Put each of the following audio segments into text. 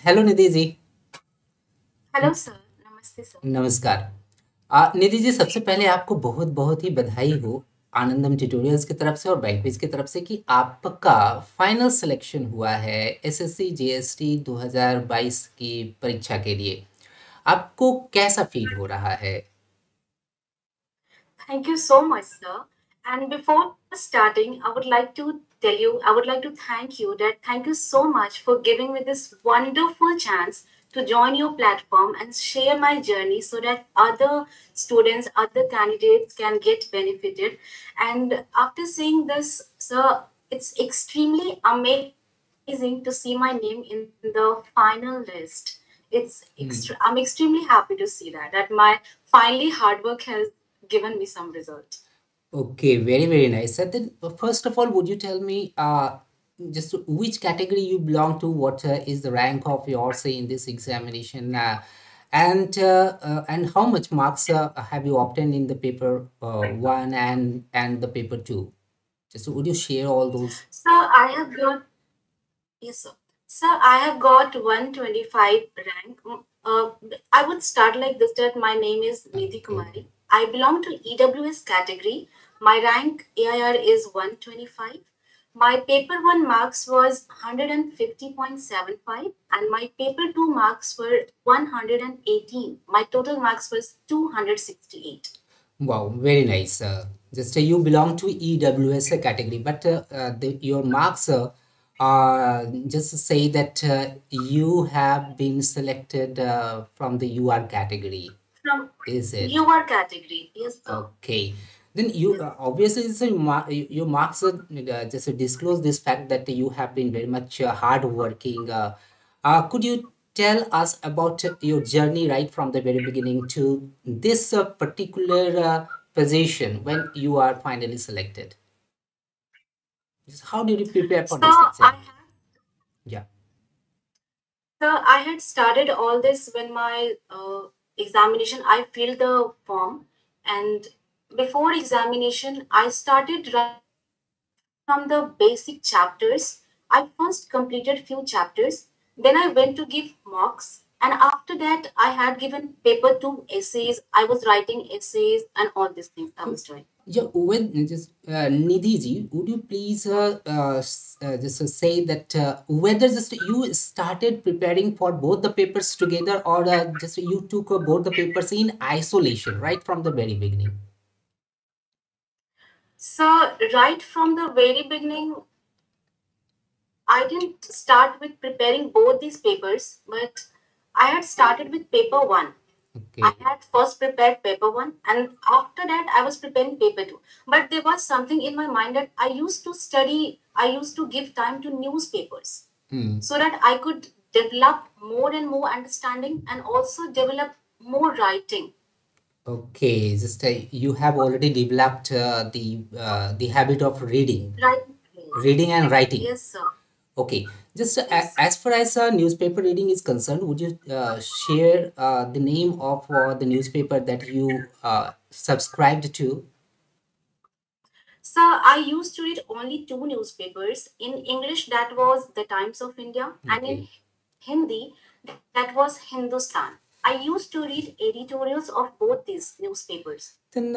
Hello Nidhi ji. Hello sir. नमस्ते sir. नमस्कार। निधि जी, सबसे पहले आपको बहुत बहुत ही बधाई हो आनंदम ट्यूटोरियल्स की तरफ से और बैकबेज की तरफ से कि आपका फाइनल सिलेक्शन हुआ है एसएससी जेएसटी 2022 की परीक्षा के लिए। आपको कैसा फील हो रहा है? Thank you so much, sir. And before starting, I would like to thank you so much for giving me this wonderful chance to join your platform and share my journey so that other students, other candidates can get benefited. And after saying this, sir, it's extremely amazing to see my name in the final list. Hmm. I'm extremely happy to see that my finally hard work has given me some result. Okay, very, very nice. So then, first of all, would you tell me just which category you belong to? What is the rank of yours in this examination? And how much marks have you obtained in the paper one and the paper two? Just would you share all those? So I have got Yes, sir. Sir, I have got 125 rank. I would start like this that my name is Nidhi Okay. Kumari. I belong to EWS category. My rank AIR is 125. My paper 1 marks was 150.75 and my paper 2 marks were 118. My total marks was 268. Wow, very nice. Just you belong to EWS category, but your marks just say that you have been selected from the UR category. From Is it? your category. Yes, sir. Okay. Then you Yes. obviously so your marks just disclose this fact that you have been very much hard working. Could you tell us about your journey right from the very beginning to this particular position when you are finally selected? Just how did you prepare for So this I exam? have Yeah. So I had started all this when my examination. I filled the form, and before examination, I started right from the basic chapters. I first completed few chapters, then I went to give mocks, and after that, I had given paper two essays. I was writing essays and all these things I was doing. Yeah, when just Nidhi ji, would you please just say that whether just you started preparing for both the papers together or just you took both the papers in isolation right from the very beginning? So right from the very beginning, I didn't start with preparing both these papers, but I had started with paper one. I Okay. had first prepared paper one, and after that, I was preparing paper two. But there was something in my mind that I used to study, I used to give time to newspapers Hmm. so that I could develop more and more understanding and also develop more writing. Okay, just you have already developed the habit of Right? reading and writing. Yes, sir. Okay, just Yes, sir. as far as newspaper reading is concerned, would you share the name of the newspaper that you subscribed to? So I used to read only two newspapers. In English, that was The Times of India, and in Okay. Hindi, that was Hindustan. I used to read editorials of both these newspapers. Then,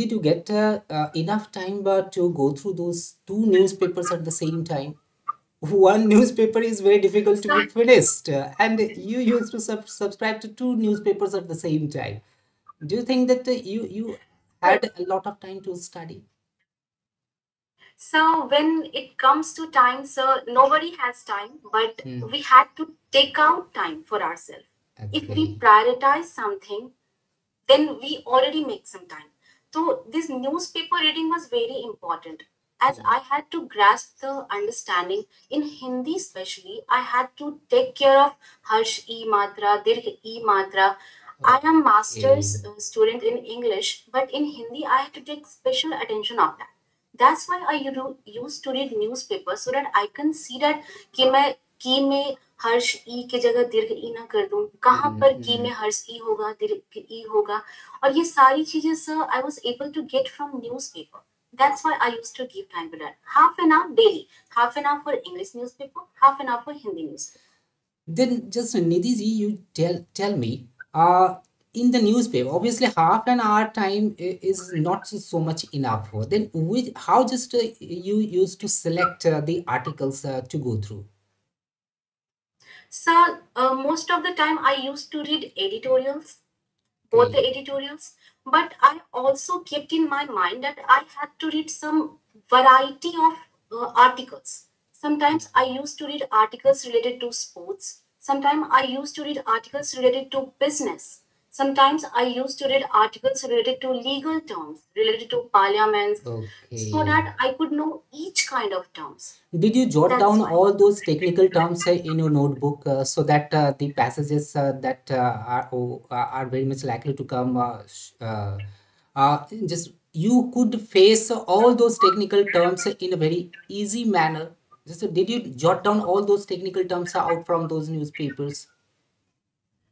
did you get enough time to go through those two newspapers at the same time? One newspaper is very difficult to So, be finished, and you used to subscribe to two newspapers at the same time. Do you think that you so, had a lot of time to study? so when it comes to time, so nobody has time, but Hmm. we had to take out time for ourselves. If we Okay. prioritize something, then we already make some time. So this newspaper reading was very important as Hmm. I had to grasp the understanding in Hindi especially. I had to take care of harsh e matra, dirgh e matra. I am Okay. master's student in English, but in Hindi I had to take special attention of that. That's why used to read newspapers so that I can see that कि मैं हर्ष ई की जगह दीर्घ ई ना कर दूं, कहाँ Hmm. पर की Hmm. में हर्ष ई होगा, दीर्घ ई होगा, और ये सारी चीजें sir I was able to get from newspaper. That's why I used to give time to that. Half an hour daily, half an hour for English newspaper, half an hour for Hindi newspaper. Then just Nidhi ji, you tell me, uh, in the newspaper, obviously half an hour time is not so much enough. Then which, how just you used to select the articles to go through? So most of the time I used to read editorials, both the Okay. editorials, but I also kept in my mind that I had to read some variety of articles. Sometimes I used to read articles related to sports. Sometimes I used to read articles related to business. Sometimes I used to read articles related to legal terms, related to parliaments, so Okay. that I could know each kind of terms. Did you jot That's down why. all those technical terms in your notebook so that the passages that are very much likely to come, just you could face all those technical terms in a very easy manner? Just did you jot down all those technical terms out from those newspapers?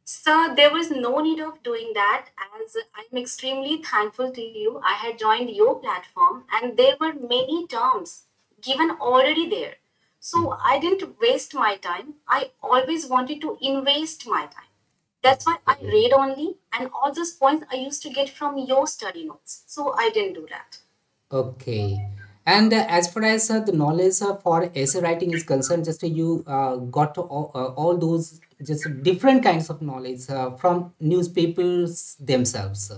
So there was no need of doing that, as I'm extremely thankful to you. I had joined your platform and there were many terms given already there. Hmm. So I didn't waste my time. I always wanted to invest my time. That's why I Okay. read only, and all those points I used to get from your study notes. So I didn't do that. Okay. And as far as the knowledge for essay writing is concerned, just you got to all those just different kinds of knowledge from newspapers themselves,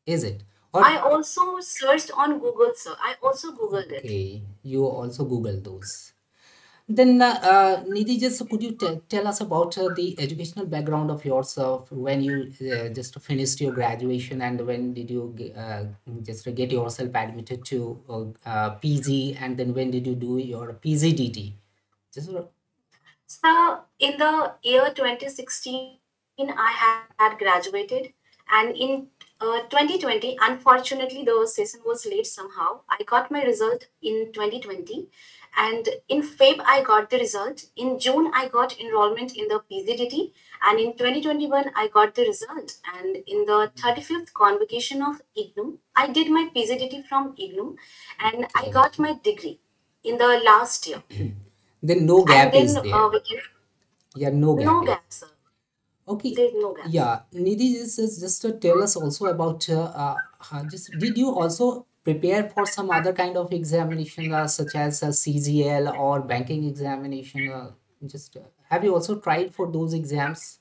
is it? Or I also searched on Google, sir. I also Googled it. okay, you also Google those. Then, Nidhi, just could you tell us about the educational background of yourself when you just finished your graduation and when did you just get yourself admitted to PG, and then when did you do your PGDT? Just So in the year 2016, I had graduated, and in 2020, unfortunately, the session was late somehow. I got my result in 2020, and in Feb, I got the result. In June, I got enrollment in the PGDT, and in 2021, I got the result. And in the 35th convocation of IGNOU, I did my PGDT from IGNOU, and I okay. got my degree in the last year. Then no And gap then is there. we can Yeah, no gap no is. gaps, sir. Okay, There's no gaps. yeah, Nidhi, just to tell us also about just did you also prepare for some other kind of examination such as CGL or banking examination? Just have you also tried for those exams?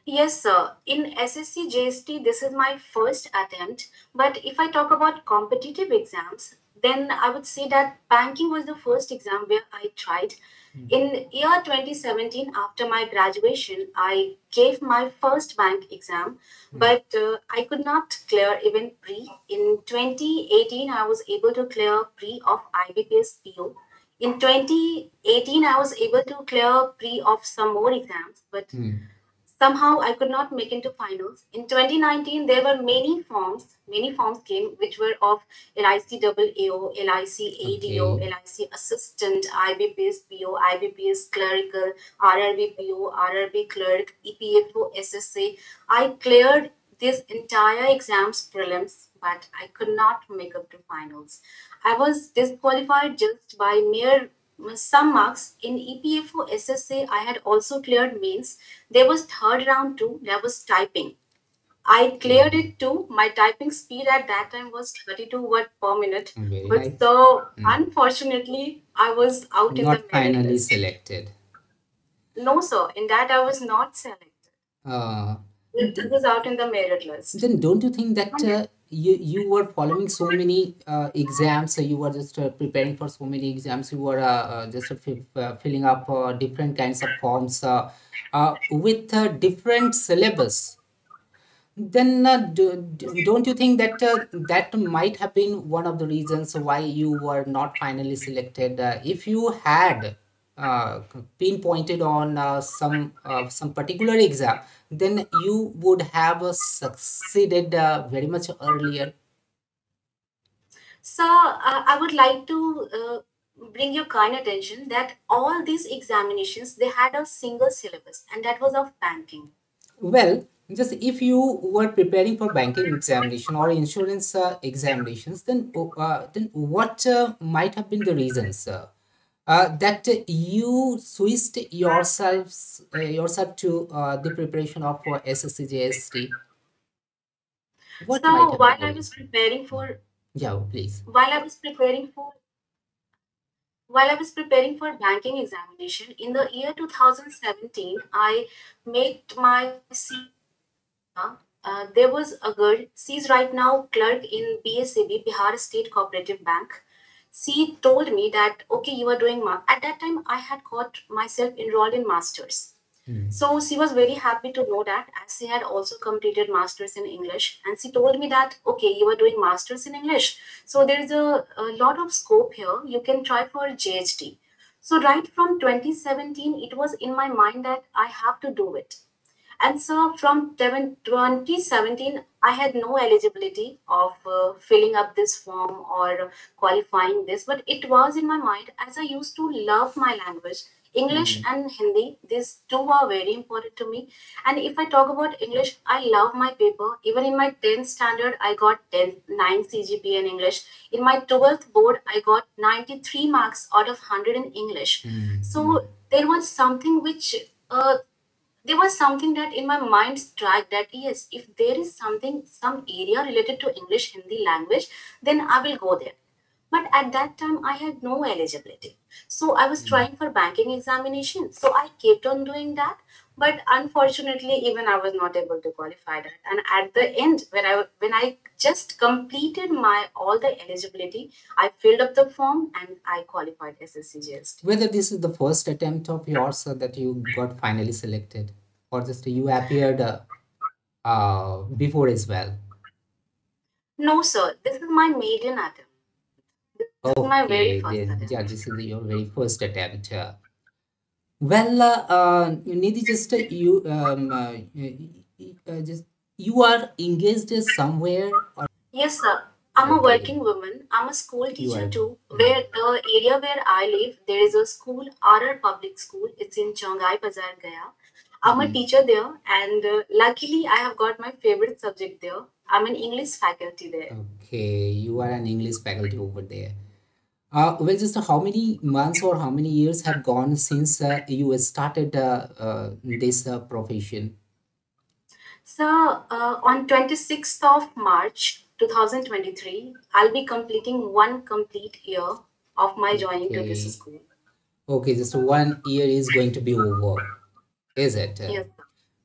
Yes, sir. In SSC JHT, this is my first attempt. But if I talk about competitive exams, then I would say that banking was the first exam where I tried. Mm. In year 2017, after my graduation, I gave my first bank exam, Mm. but I could not clear even pre. In 2018, I was able to clear pre of IBPS PO. In 2018, I was able to clear pre of some more exams, but Mm. somehow I could not make into finals. In 2019, there were many forms came which were of LIC double AO, LIC ADO, Okay. LIC assistant, IBPS PO, IBPS clerical, RRB PO, RRB clerk, EPFO SSA. I cleared these entire exams prelims, but I could not make up to finals. I was disqualified just by mere some marks in EPFO SSA. I had also cleared mains. There was third round too. There was typing. I cleared Okay. it too. My typing speed at that time was 32 word per minute. Very But nice. so Mm. unfortunately, I was out in the Not merit finally list. selected. No, sir. In that, I was not selected. Uh, It was out in the merit list. then don't you think that you were following so many exams, you were just preparing for so many exams, you were just filling up different kinds of forms with different syllabus, then don't you think that that might have been one of the reasons why you were not finally selected? If you had pinpointed on some particular exam, then you would have succeeded very much earlier. So I would like to bring your kind attention that all these examinations they had a single syllabus, and that was of banking. Well, just if you were preparing for banking examination or insurance examinations, then what might have been the reasons? that you switched yourself to the preparation of SSC JST. What might So have been while the I was reason? preparing Mhm. for Yeah, please. while I was preparing for while I was preparing for banking examination in the year 2017, I made my there was a girl. She's right now clerk in BSAB, Bihar State Cooperative Bank. She told me that okay, you are doing at that time I had got myself enrolled in masters. Mm. So she was very happy to know that as she had also completed masters in English, and she told me that okay, you are doing masters in English, so there is a lot of scope here. You can try for JHT. So right from 2017, it was in my mind that I have to do it. And so from 2017, I had no eligibility of filling up this form or qualifying this, but it was in my mind as I used to love my language. English Mm. and Hindi, these two are very important to me. And if I talk about English, I love my paper. Even in my 10th standard, I got 9 CGPA in English. In my 12th board, I got 93 marks out of 100 in English. Mm. So there was something which there was something that in my mind struck that yes, if there is something, some area related to English Hindi language, then I will go there. But at that time I had no eligibility, so I was Mm. trying for banking examination, so I kept on doing that. But unfortunately, even I was not able to qualify that. And at the end, when I just completed my all the eligibility, I filled up the form and I qualified SSCGST. Whether this is the first attempt of yours that you got finally selected, or just you appeared before as well. No, sir, this is my maiden attempt. This is my very Okay, first yeah, attempt. this is your very first attempt. Well, Nidhi, just just you are engaged somewhere, or Yes, sir. I'm a okay, working woman. I'm a school you teacher are. too. Mm. Where the area where I live, there is a school, RR Public School. It's in Changai Bazar, Gaya. I'm a Mhm. teacher there, and luckily, I have got my favorite subject there. I'm an English faculty there. Okay, you are an English faculty over there. Well, just how many months or how many years have gone since you started this profession? So, on 26th of March 2023, I'll be completing one complete year of my joining to this Okay, school. okay, just 1 year is going to be over, is it? Yes, sir. Yes,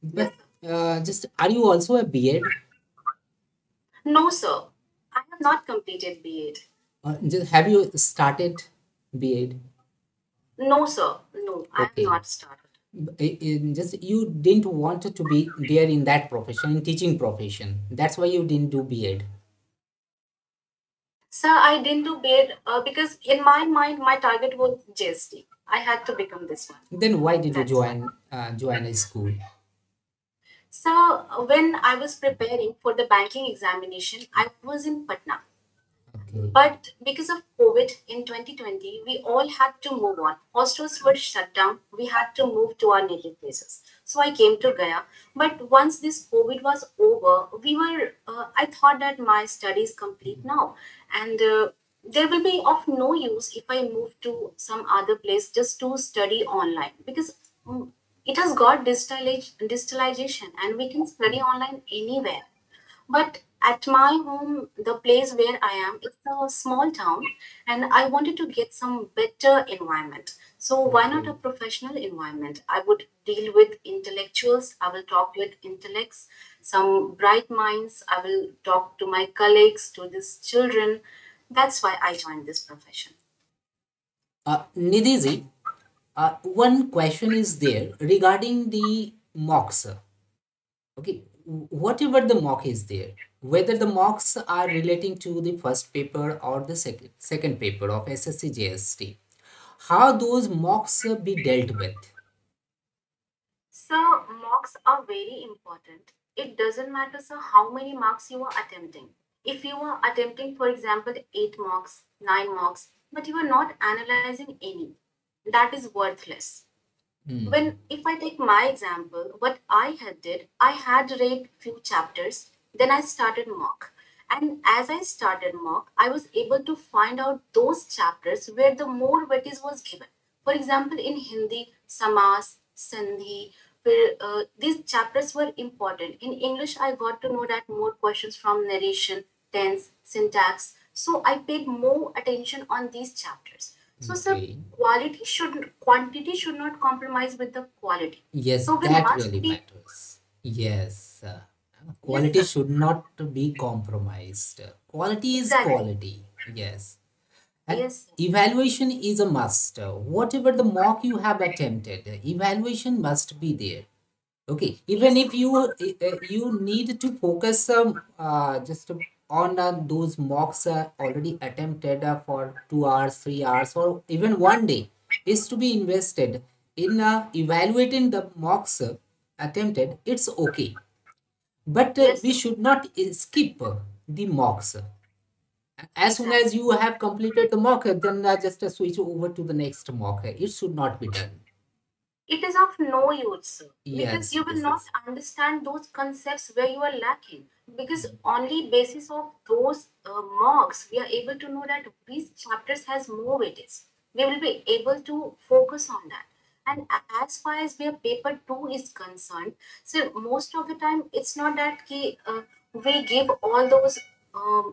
But sir. just are you also a BEd? No, sir. I have not completed BEd. Just have you started BEd? No, sir. No, I have Okay. not started. Just you didn't want to be there in that profession, in teaching profession. That's why you didn't do BEd. Sir, I didn't do BEd because in my mind, my target was JST. I had to become this one. Then why did you That's why. join a school? So, when I was preparing for the banking examination, I was in Patna. Okay. But because of COVID in 2020, we all had to move on. Hostels were shut down. We had to move to our native places. So I came to Gaya. But once this COVID was over, I thought that my study is complete now. And there will be of no use if I move to some other place just to study online because it has got digitalization and we can study online anywhere. But at my home, the place where I am, it's a small town, and I wanted to get some better environment. So why not Okay. a professional environment? I would deal with intellectuals. I will talk with intellects, some bright minds. I will talk to my colleagues, to these children. That's why I joined this profession. Nidhi, one question is there regarding the mocks. Okay, whatever the mock is there, whether the mocks are relating to the first paper or the second paper of SSC JST, how those mocks be dealt with? So marks are very important. It doesn't matter so how many marks you are attempting. If you are attempting, for example, 8 marks, 9 marks, but you are not analyzing any, that is worthless. Hmm. When if I take my example, what I had did, I had read few chapters, then I started mock. And as I started mock, I was able to find out those chapters where the more weightage was given. For example, in Hindi, Samas, Sindhi, where these chapters were important. In English, I got to know that more questions from narration, tense, syntax. So I paid more attention on these chapters. So, sir, Okay. quantity should not compromise with the quality. Yes, So we that must really be, matters. Yes, yes, quality sir, should not be compromised. Quality is exactly, quality. Yes. And yes, sir. evaluation is a must. Whatever the mock you have attempted, evaluation must be there. Okay, even Yes, if you need to focus just on those mocks already attempted for 2 hours, 3 hours, or even one day, is to be invested in evaluating the mocks attempted. It's okay, but yes, we sir. should not skip the mocks. As soon as Exactly. you have completed the mock, then just switch over to the next mock. It should not be done. It is of no use, sir, because Yes, you will this not is. understand those concepts where you are lacking. Because only basis of those marks we are able to know that these chapters has more weightage. We will be able to focus on that. And as far as where paper two is concerned, so most of the time it's not that we give all those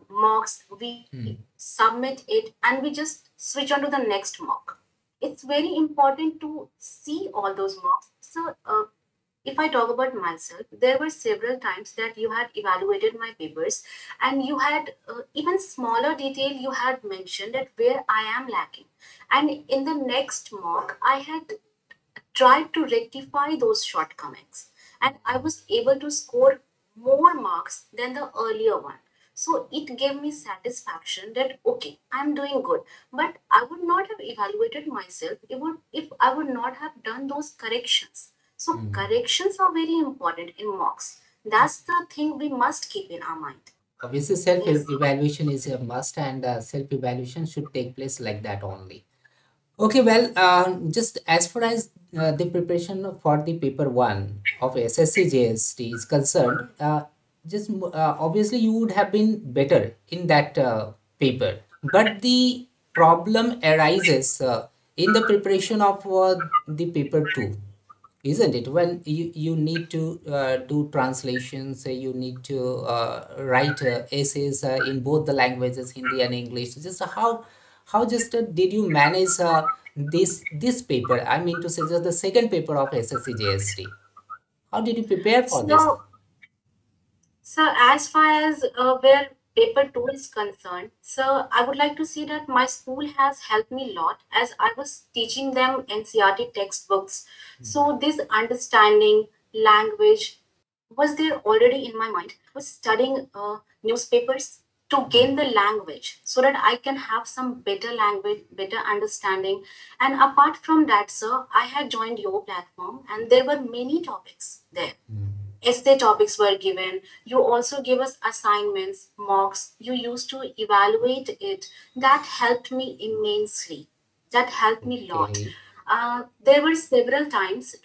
marks, we Hmm. submit it, and we just switch on to the next mock. It's very important to see all those marks. So, if I talk about myself, there were several times that you had evaluated my papers and you had even smaller detail you had mentioned that where I am lacking. And in the next mock, I had tried to rectify those shortcomings and I was able to score more marks than the earlier one. So it gave me satisfaction that okay, I'm doing good. But I would not have evaluated myself if I would not have done those corrections. So Hmm. corrections are very important in mocks. That's the thing we must keep in our mind. Obviously, self Yes. evaluation is a must, and self evaluation should take place like that only. Okay, well, just as far as the preparation for the paper one of SSC JHT is concerned, obviously you would have been better in that paper, but the problem arises in the preparation of the paper two, isn't it? When you need to do translations, you need to write essays in both the languages, Hindi and English. Just how just did you manage this paper? I mean to say, just the second paper of SSC JST. How did you prepare for this? So so, as far as where paper two is concerned, so I would like to say that my school has helped me a lot as I was teaching them NCRT textbooks. So, this understanding language was there already in my mind. I was studying newspapers to gain the language so that I can have some better language, better understanding. And apart from that, sir, I had joined your platform and there were many topics there. Essay topics were given. You also gave us assignments, mocks. You used to evaluate it. That helped me immensely. That helped me a lot. Okay. There were several times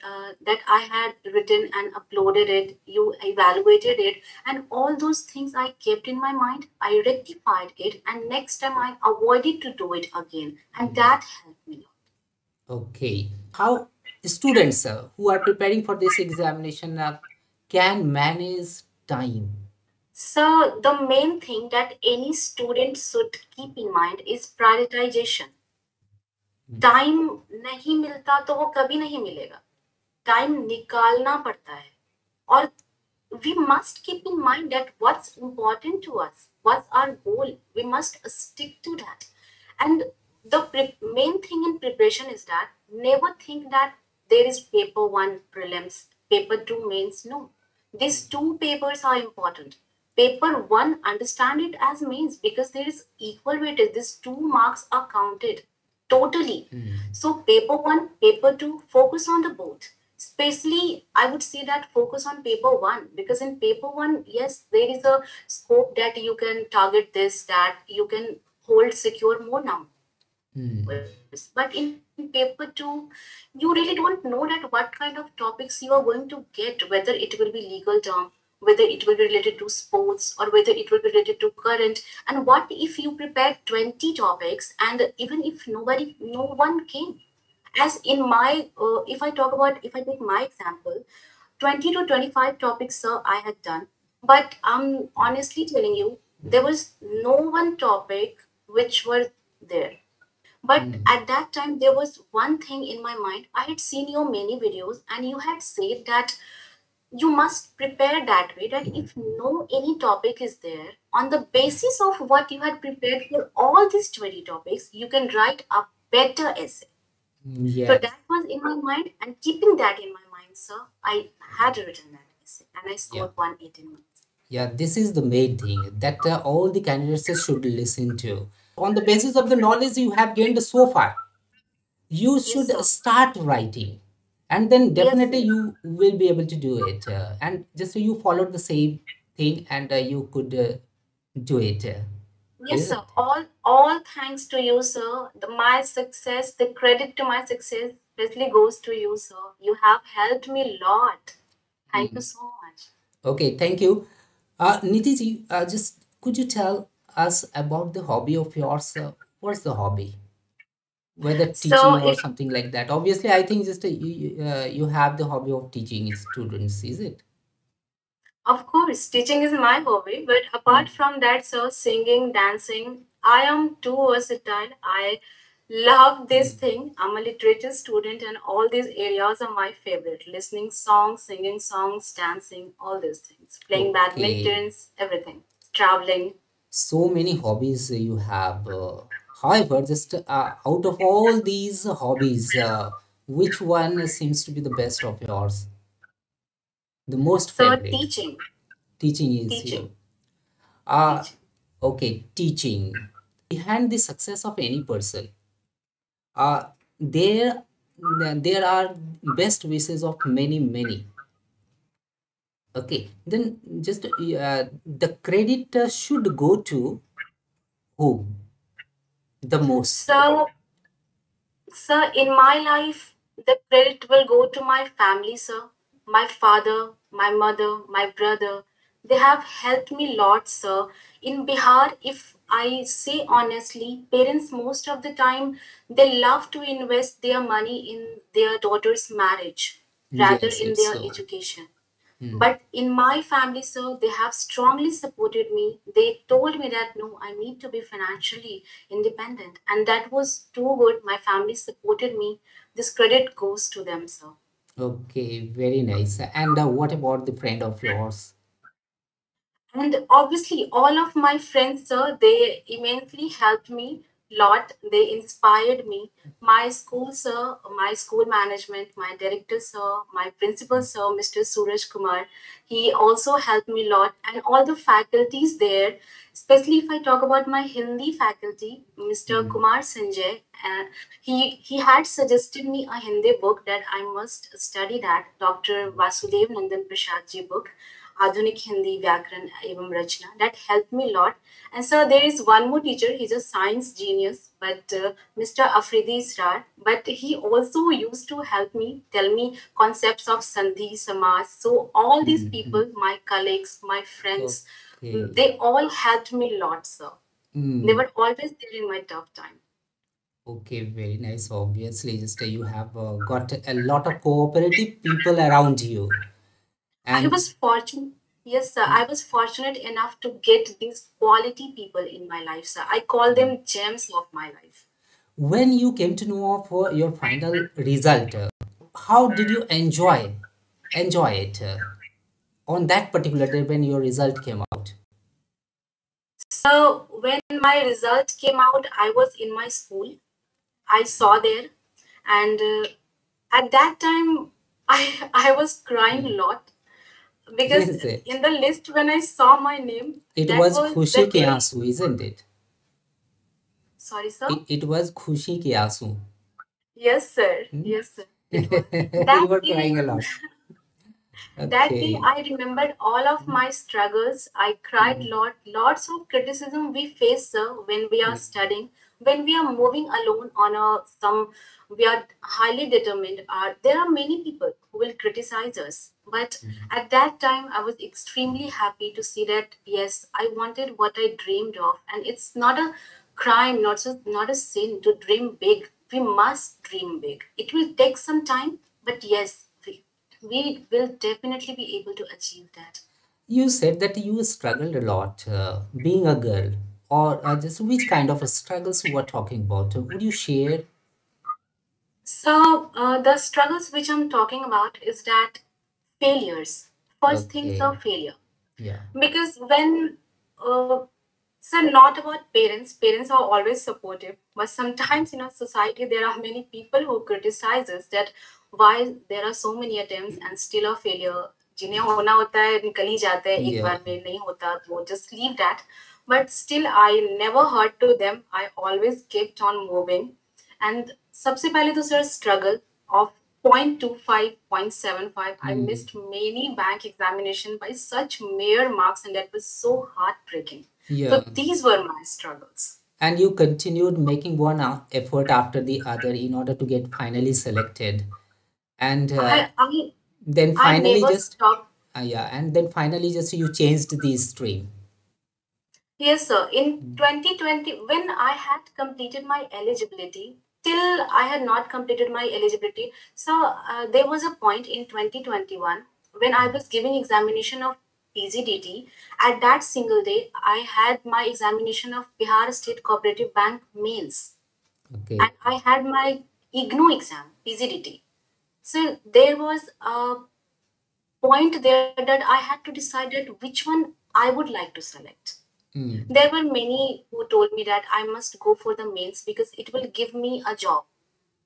that I had written and uploaded it. You evaluated it, and all those things I kept in my mind. I rectified it, and next time I avoided to do it again, and that helped me. Okay. How students who are preparing for this examination can manage time? So the main thing that any student should keep in mind is prioritization. Time नहीं मिलता तो वो कभी नहीं मिलेगा. Time निकालना पड़ता है. और we must keep in mind that what's important to us, what's our goal, we must stick to that. And the main thing in preparation is that never think that there is paper one prelims, paper two mains. No, these two papers are important. Paper one, understand it as mains because there is equal weightage. These 2 marks are counted totally. So paper one, paper two, focus on the both. Especially, I would say that focus on paper one because in paper one, yes, there is a scope that you can target this, that you can hold secure more numbers. But in paper two, you really don't know that what kind of topics you are going to get, whether it will be legal term, whether whether it will be related to sports or whether it will be related to current. And what if you prepare 20 topics and even if no one came? As in my, if I take my example, 20 to 25 topics, sir, I had done. But I'm honestly telling you, there was no one topic which were there. But Mm. at that time, there was one thing in my mind. I had seen your many videos, and you had said that you must prepare that way, that if no any topic is there, on the basis of what you had prepared for all these 20 topics, you can write a better essay. So Yes. that was in my mind, and keeping that in my mind, sir, I had written that essay and I Yeah. scored 118 marks. Yeah, this is the main thing that all the candidates should listen to. On the basis of the knowledge you have gained so far, you Yes, should sir. start writing, and then Yes, definitely sir. you will be able to do it. And just so you followed the same thing, and you could do it, Yes, is sir. it? All thanks to you, sir. My success, the credit to my success, especially goes to you, sir. You have helped me a lot. Thank you Mhm. so much. Okay, thank you. Nidhi ji, just could you tell us about the hobby of yours? What's the hobby? Whether So teaching or if something like that. Obviously, I think just you have the hobby of teaching students, is it? Of course, teaching is my hobby, but Mm. apart from that, sir, singing, dancing, I am too versatile. I love this Mm. thing. I'm a literature student, and all these areas are my favorite. Listening songs, singing songs, dancing, all these things. Playing Okay, badmintons, everything. Traveling. so many hobbies you have. However, just out of all these hobbies, which one seems to be the best of yours? The most So, favorite? teaching, Teaching is teaching, you. Uh, teaching. okay, teaching. Behind the success of any person, uh, there there are best wishes of many many. Okay, then just the credit should go to who the most? So, sir, in my life, the credit will go to my family, sir. My father, my mother, my brother. They have helped me a lot, sir. In Bihar, if I say honestly, parents most of the time they love to invest their money in their daughter's marriage rather Yes, in it's their so. education. Mm. But in my family, sir, they have strongly supported me. They told me that no, I need to be financially independent. And that was too good. My family supported me. This credit goes to them, sir. Okay, very nice. And what about the friend of yours? And obviously, all of my friends, sir, they immensely helped me lot. They inspired me. My school, sir, my school management, my director, sir, my principal, sir, Mr. Suraj Kumar, he also helped me lot. And all the faculties there, especially if I talk about my Hindi faculty, Mr. Mm. Kumar Sanjay, he had suggested me a Hindi book that I must study that, Dr. Vasudev Nandan Prasad ji book. आधुनिक हिंदी व्याकरण एवं रचना that helped me a lot. And so there is one more teacher, he's a science genius, but Mr. Afridi Israr, but he also used to help me, tell me concepts of sandhi samas. So all these Mm-hmm. people, my colleagues, my friends, Okay. they all helped me a lot, sir. They Mm. were always there in my tough time. Okay, very nice. Obviously, just you have got a lot of cooperative people around you, I and was fortunate. Yes, sir. I was fortunate enough to get these quality people in my life, sir. I call them gems of my life. when you came to know of your final result, how did you enjoy it on that particular day when your result came out? So when my result came out, I was in my school. I saw there, and at that time, I was crying a lot because Is it? in the list when I saw my name, It that was was खुशी the के day. आंसू, isn't it? Sorry, sir. It was खुशी के आंसू. Yes, sir. Hmm? Yes, sir. It was You that were day. crying a lot. That day, Okay. I remembered all of my struggles. I cried Mm, lot, lots of criticism we face, sir, when we are mm, studying. when we are moving alone on a some, we are highly determined. There are many people who will criticize us, but Mm. at that time I was extremely happy to see that yes, I wanted what I dreamed of, and it's not a crime, not a sin to dream big. We must dream big. It will take some time, but yes, we will definitely be able to achieve that. You said that you struggled a lot being a girl, or just which kind of struggles you were talking about? Would you share? So, the struggles which I'm talking about is that failures. First things Okay. are failure. Yeah. Because when, so not about parents, parents are always supportive, but sometimes in our society there are many people who criticize us that why there are so many attempts and still a failure. जिन्हें होना होता है निकल ही जाते हैं एक Yeah. बार में नहीं होता वो just leave that. But still I never heard to them. I always kept on moving. And सबसे पहले तो sir struggle of 0.25, 0.75. I Mm. missed many bank examination by such mere marks, and that was so heartbreaking. Yeah. So these were my struggles. And you continued making one effort after the other in order to get finally selected. And I I then I finally never just, stopped. yeah, and then finally just you changed the stream. Yes, sir. In Mm. 2020, when I had completed my eligibility, till I had not completed my eligibility, so there was a point in 2021 when I was giving examination of PGDT. At that single day, I had my examination of Bihar State Cooperative Bank mains, and Okay. I had my IGNO exam, PGDT. So there was a point there that I had to decide that which one I would like to select. Mm. There were many who told me that I must go for the mains because it will give me a job.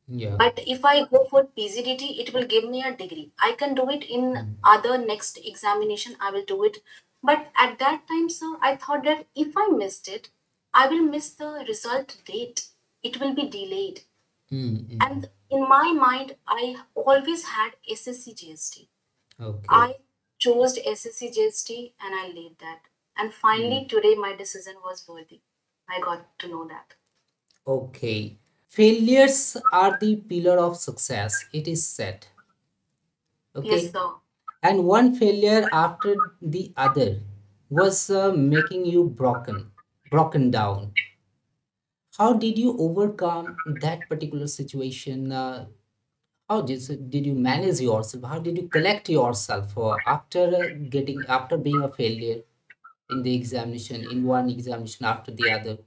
Yeah. But if I go for PGDT, it will give me a degree. I can do it in Mm. other next examination. I will do it. But at that time, sir, I thought that if I missed it, I will miss the result date. It will be delayed. Mm. Mm. And in my mind, I always had SSC JHT. Okay. I chose SSC JHT and I laid that. And Mm. finally, today, my decision was worthy. I got to know that. Okay. Failures are the pillar of success, it is said. Yes, Okay. sir. And one failure after the other was making you broken down. How did you overcome that particular situation? How did you manage yourself? How did you collect yourself after after being a failure in the examination, in one examination after the other?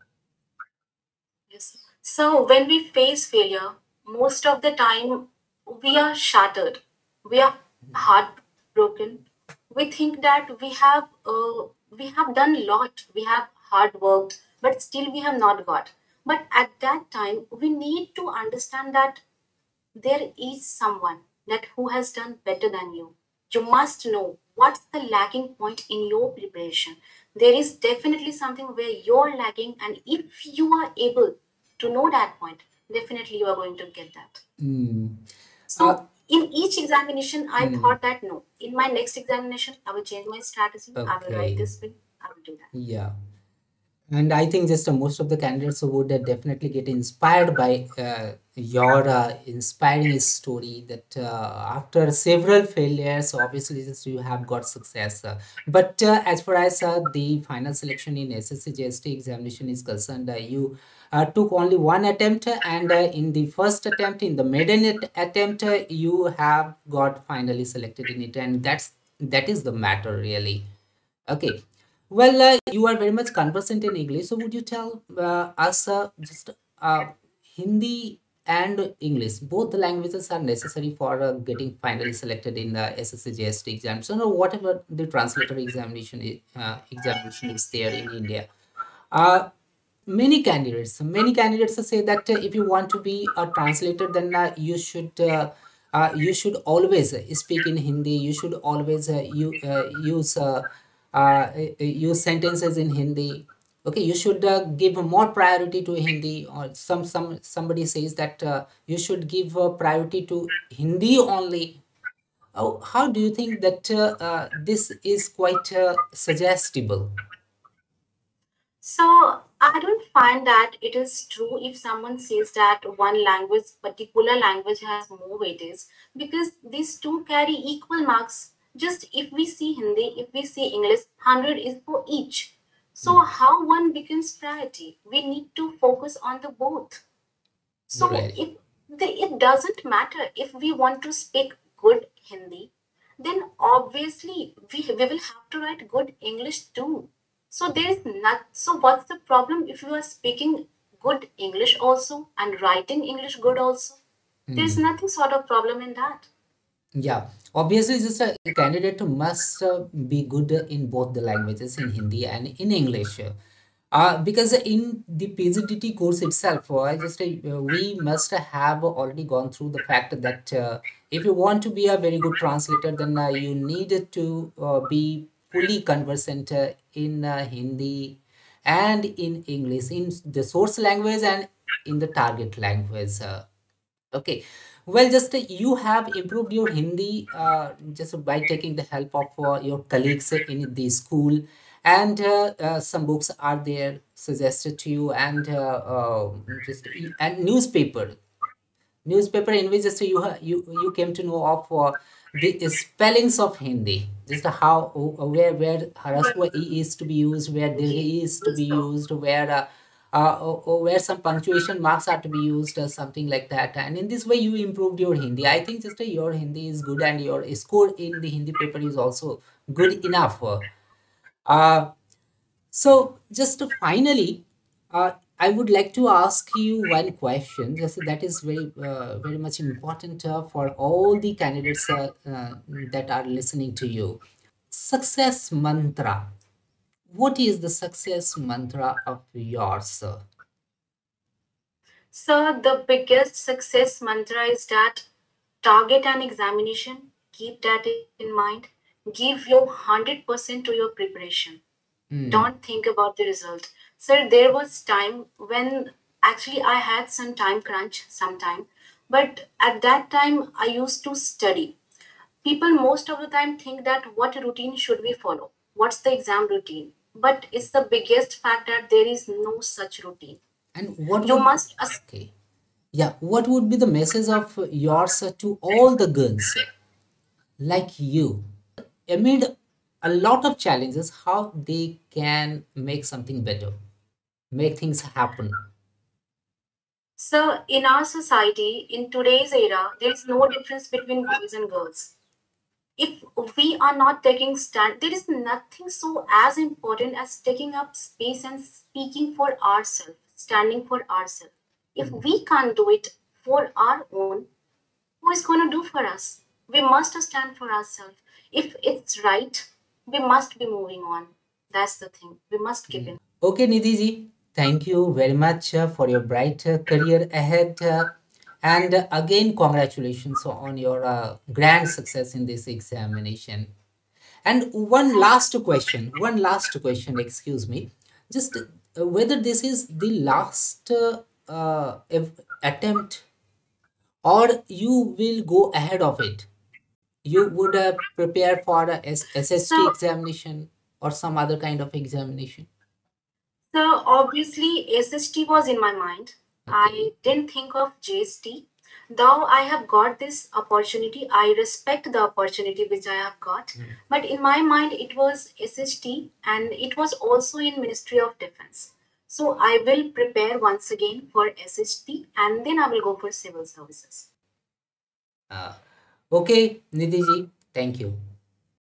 Yes. So when we face failure, most of the time we are shattered. We are heartbroken. We think that we have done a lot. We have hard worked, but still we have not got. But at that time, we need to understand that there is someone that who has done better than you. You must know what's the lacking point in your preparation. There is definitely something where you're lacking, and if you are able to know that point, definitely you are going to get that. Mm. Uh, So in each examination, I mm. thought that no, in my next examination, I will change my strategy. I will write Okay. this way. I will do that. Yeah. And I think just most of the candidates would definitely get inspired by your inspiring story that after several failures, obviously just you have got success. But as far as the final selection in SSC JST examination is concerned, you took only one attempt, and in the first attempt, in the maiden attempt, you have got finally selected in it, and that is the matter really. Okay. Well, you are very much conversant in English. So, would you tell us just Hindi and English, both the languages are necessary for getting finally selected in the SSC JST exam. So, no, whatever the translator examination is there in India. Uh, many candidates say that if you want to be a translator, then you should always speak in Hindi. You should always use sentences in Hindi. Okay, you should give more priority to Hindi, or somebody says that you should give priority to Hindi only. How do you think that this is quite suggestible? So I don't find that it is true if someone says that one language, particular language has more weightage because these two carry equal marks. Just if we see Hindi, if we see English, 100 is for each. So Mm, how one becomes priority? We need to focus on the both. So right. it doesn't matter if we want to speak good Hindi, then obviously we will have to write good English too. So there is not. So what's the problem if you are speaking good English also and writing English good also? There's Mm. nothing sort of problem in that. Yeah, obviously, just a candidate must be good in both the languages, in Hindi and in English. Because in the PGDT course itself, we must have already gone through the fact that if you want to be a very good translator, then you need to be fully conversant in Hindi and in English, in the source language and in the target language. Okay. Well, just you have improved your Hindi just by taking the help of your colleagues in the school, and some books are there suggested to you, and and newspaper in which just you came to know of the spellings of Hindi, just how where Right. haraswa e is to be used, where dirgha Ji, e is to be so. used, where where some punctuation marks are to be used, or something like that. And in this way, you improved your Hindi. I think just your Hindi is good, and your score in the Hindi paper is also good enough. Uh, so, just to finally, I would like to ask you one question. Just that is very much important for all the candidates that are listening to you. Success mantra. What is the success mantra of yours, sir? So the biggest success mantra is that target an examination, keep that in mind, give your 100% to your preparation. Hmm. Don't think about the result. Sir, there was time when actually I had some time crunch sometime, but at that time I used to study. People most of the time think that what routine should we follow? What's the exam routine? But it's the biggest fact that there is no such routine. And what You would must okay? Yeah, what would be the message of yours to all the girls like you amid a lot of challenges, how they can make something better, make things happen? So, in our society, in today's era, there is no difference between boys and girls. If we are not taking stand, there is nothing so as important as taking up space and speaking for ourselves, standing for ourselves. If Mm. we can't do it for our own, who is going to do for us? We must stand for ourselves. If it's right, we must be moving on. That's the thing. We must keep in. Okay, Nidhi ji, thank you very much for your bright career ahead. And again, congratulations on your grand success in this examination. And one last question, excuse me, just whether this is the last attempt, or you will go ahead of it. You would prepare for a SST So, examination or some other kind of examination. So obviously SST was in my mind. I Okay. didn't think of JST. Though I have got this opportunity, I respect the opportunity which I have got. Mm. But in my mind, it was SST and it was also in Ministry of Defense. So I will prepare once again for SST and then I will go for civil services. Uh, okay, Nidhi ji, thank you.